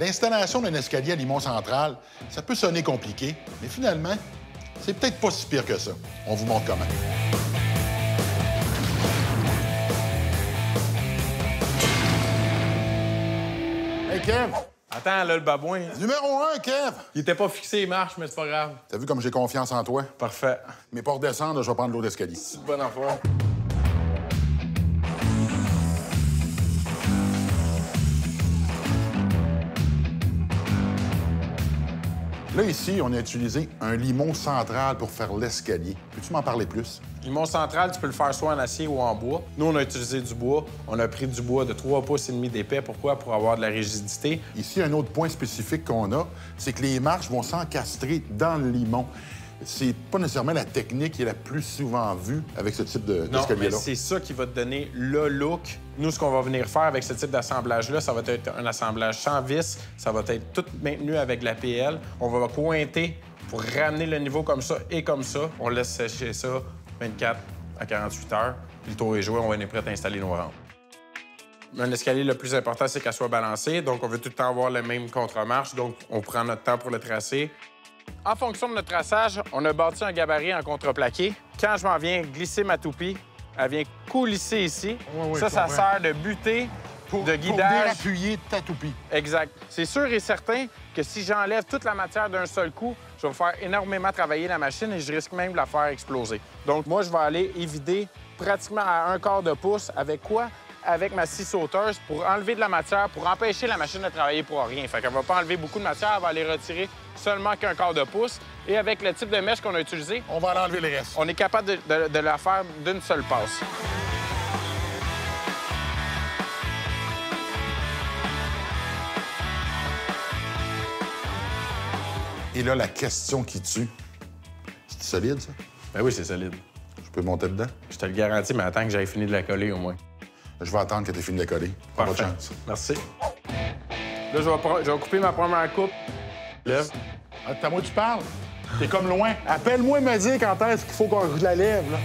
L'installation d'un escalier à Limon Central, ça peut sonner compliqué, mais finalement, c'est peut-être pas si pire que ça. On vous montre comment. Hey, Kev! Attends, là, le babouin. Numéro 1, Kev! Il était pas fixé les marches, mais c'est pas grave. T'as vu comme j'ai confiance en toi? Parfait. Mais pour redescendre, je vais prendre l'eau d'escalier. C'est bonne affaire. Là, ici, on a utilisé un limon central pour faire l'escalier. Peux-tu m'en parler plus? Limon central, tu peux le faire soit en acier ou en bois. Nous, on a utilisé du bois. On a pris du bois de 3,5 pouces d'épais. Pourquoi? Pour avoir de la rigidité. Ici, un autre point spécifique qu'on a, c'est que les marches vont s'encastrer dans le limon. C'est pas nécessairement la technique qui est la plus souvent vue avec ce type d'escalier-là. Non, mais c'est ça qui va te donner le look. Nous, ce qu'on va venir faire avec ce type d'assemblage-là, ça va être un assemblage sans vis. Ça va être tout maintenu avec la PL. On va pointer pour ramener le niveau comme ça et comme ça. On laisse sécher ça 24 à 48 heures. Puis le tour est joué, on va être prêt à installer nos rampes. Un escalier, le plus important, c'est qu'elle soit balancée. Donc, on veut tout le temps avoir la même contre-marche. Donc, on prend notre temps pour le tracer. En fonction de notre traçage, on a bâti un gabarit en contreplaqué. Quand je m'en viens glisser ma toupie, elle vient coulisser ici. Oui, ça sert de butée, de guidage. Pour appuyer ta toupie. Exact. C'est sûr et certain que si j'enlève toute la matière d'un seul coup, je vais faire énormément travailler la machine et je risque même de la faire exploser. Donc, moi, je vais aller évider pratiquement à 1/4 de pouce. Avec quoi? Avec ma scie sauteuse pour enlever de la matière, pour empêcher la machine de travailler pour rien. Fait qu'elle va pas enlever beaucoup de matière, elle va aller retirer seulement qu'1/4 de pouce. Et avec le type de mèche qu'on a utilisé, on va en enlever les restes. On est capable de la faire d'une seule passe. Et là, la question qui tue, c'est solide, ça? Ben oui, c'est solide. Je peux monter dedans? Je te le garantis, mais attends que j'aille fini de la coller au moins. Je vais attendre que tu aies fini de coller. Pas de chance. Merci. Là, je vais couper ma première coupe. Lève. Ah, t'as moi tu parles? T'es comme loin. Appelle-moi et me dire quand est-ce qu'il faut que je la lève, là.